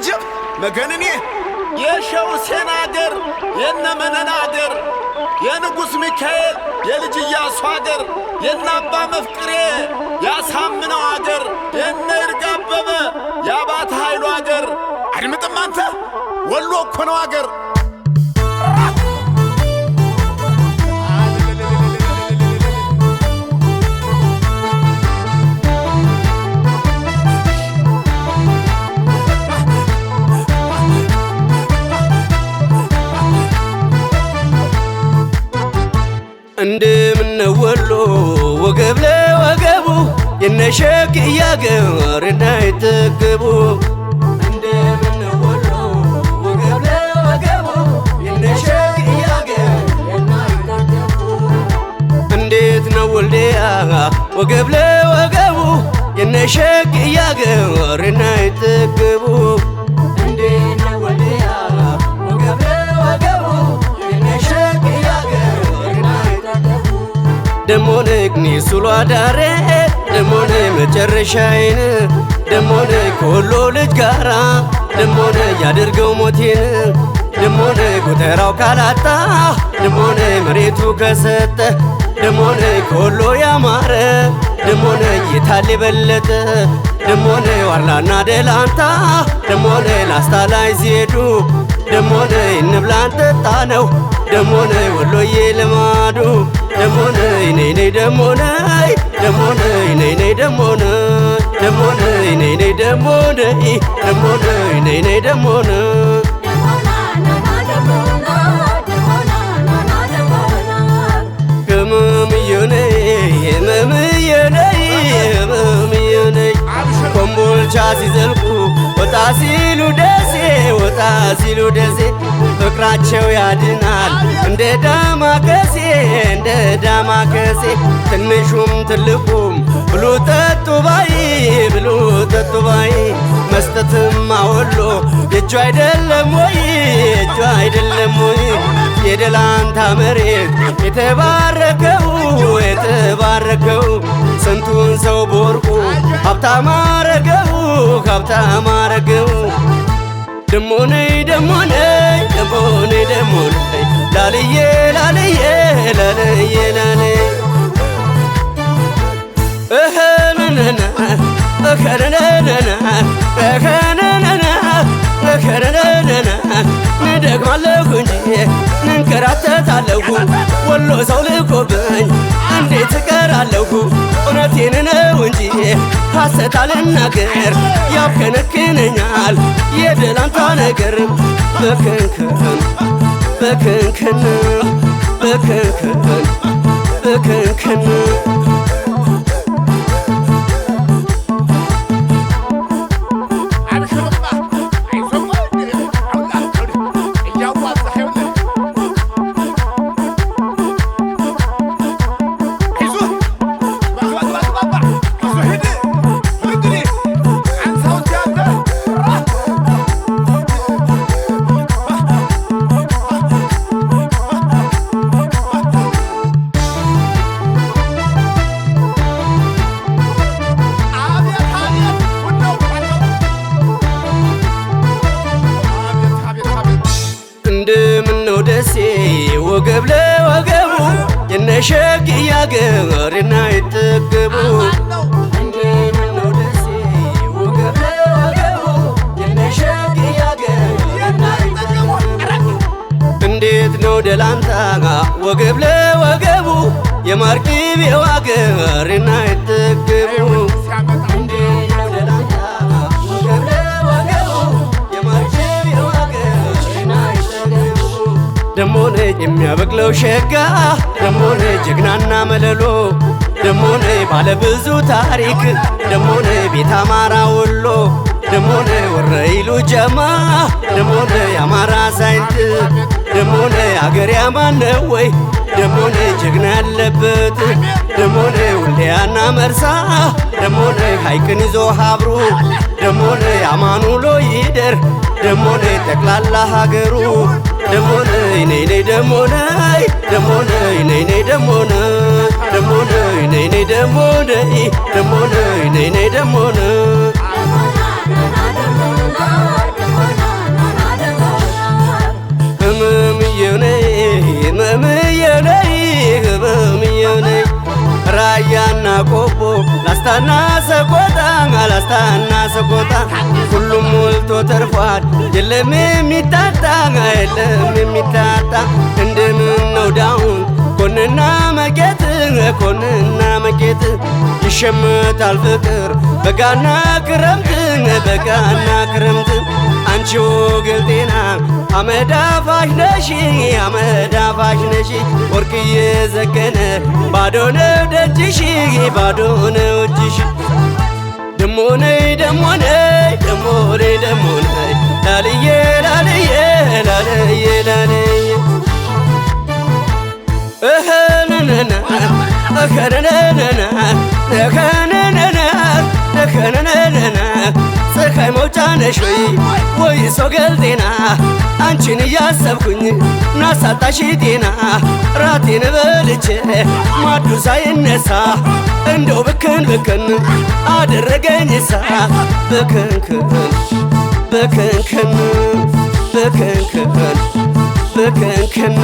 አጀብ መገንኔ የሸው ሴናገር የነመነን አገር የንጉሥ ሚካኤል የልጅ ኢያሱ አገር የናባ መፍቅሬ ያሳምነው አገር የነ ይርጋ አበበ የአባተ ኃይሉ አገር አድምጥም አንተ ወሎ እኮ ነው አገር እንደምን ወሎ ወገብ ለወገቡ የነሸክ ያገር እንዳይጠገቡ እንደምን ወሎ ወገብ ለወገቡ የነሸክ ያገር እንዳይጠገቡ እንዴት ነው ወልዲያ ወገብ ለወገቡ የነሸክ ያገር እንዳይጠገቡ እንዴት ነው ወልዲያ ወገብ ለወገቡ የነሸክ ያገር ደሞነ ግኒ ሱሎ አዳሬ ደሞነ መጨረሻዬን ደሞነ ከወሎ ልጅ ጋራ ደሞነ ያደርገው ሞቴን ደሞነ ጎተራው ካላጣ ደሞነ መሬቱ ከሰጠ ደሞነ ከወሎ ያማረ ደሞነ የታል የበለጠ ደሞነ ዋርላና ደላንታ ደሞነ ላስታ ላይ ሲሄዱ ደሞነ እንብላ እንጠጣ ነው ደሞነ ወሎዬ ልማዱ ደሞነ ነይ ነይ ደሞነ ደሞነ ነይ ነይ ደሞነ ደሞነ ነይ ነይ ደሞነ ደሞነ ነይ ነይ ደሞነ ኮምቦልቻ ሲዘልቁ ወጣ ሲሉ ደሴ ወጣ ሲሉ ደሴ ፍቅራቸው ያድናል እንደ ዳማከሴ እንደ ዳማከሴ ትንሹም ትልቁም ብሉ ጠጡ ባይ ብሉ ጠጡ ባይ መስጠትም አወሎ የእጁ አይደለም ወይ የእጁ አይደለም ወይ የደላንታ መሬት የተባረከው የተባረከው ስንቱን ሰው በወርቁ ሀብታም አረገው ሀብታም አረገው ደሞነ ደሞነ ደሞነ ደሞነ ላልዬ ላልዬ ላልዬ ላልዬ እኸነነና እኸነነና እኸነነና እኸነነና እንደግማለሁ እንጂ እንከራተታለሁ ወሎ ሰው ልኮብኝ እንዴት እቀራለሁ እውነቴን ነው እንጂ ሐሰት አልናገር ያብከነክነኛል የደላንታ ነገር በክንክን በክንክን በክንክን በክንክን ደሴ ወገብ ለወገቡ የነሸክ ያገር እንዳይጠገቡ እንደምነው ደሴ ወገብ ለወገቡ የነሸክ ያገር እንዳይጠገቡ እንዴት ነው ደላንታ ወገብ ለወገቡ የማርቂቤው አገር እንዳይጠገቡ ደሞነ የሚያበቅለው ሸጋ ደሞነ ጀግናና መለሎ ደሞነ ባለብዙ ታሪክ ደሞነ ቤት አማራ ወሎ ደሞነ ወረኢሉ ጀማ ደሞነ የአማራ ሳይንት ደሞነ አገር ያማን ነው ወይ ደሞነ ጀግና ያለበት ደሞነ ወልዲያና መርሳ ደሞነ ሐይቅን ይዞ ሀብሩ ደሞነ አማኑሎ ይደር ደሞነ ጠቅላላ ሀገሩ ደሞነ ነይ ነይ ደሞነ ደሞነ ነይ ነይ ደሞነ ደሞነ ነይ ነይ ደሞነ ደሞነ ነይ ነይ ደሞነ ሰቆጣ አላስታና ሰቆጣ ሁሉም ሞልቶ ተርፏል የለም የሚታጣ የለም የሚታጣ እንደምን ነው ዳውን ኮንና መቄት ኮንና መቄት ይሸመታል ፍቅር በጋና ክረምት በጋና ክረምት አንቺ ወገል ጤና አመዳፋሽ ነሽ አመዳፋሽ ነሽ ወርቅዬ ዘገነ ባዶ ነው ደጅሽ ባዶ ነው እጅሽ ደሞ ነይ ደሞ ነይ ደሞ ነይ ደሞ ነይ ላልዬ ላልዬ ላልዬ ላልዬ እኸነነነ እኸነነነ እኸነነነ እኸነነነ ፀሐይ መውጫ ነሽ ወይስ ወገል ጤና አንቺን እያሰብኩኝ ናሳጣሽ ጤና ራቴን በልቼ ማዱ ሳይነሳ እንደው ብክን ብክን አደረገኝሳ ብክንክን ብክንክን ብክንክን ብክንክን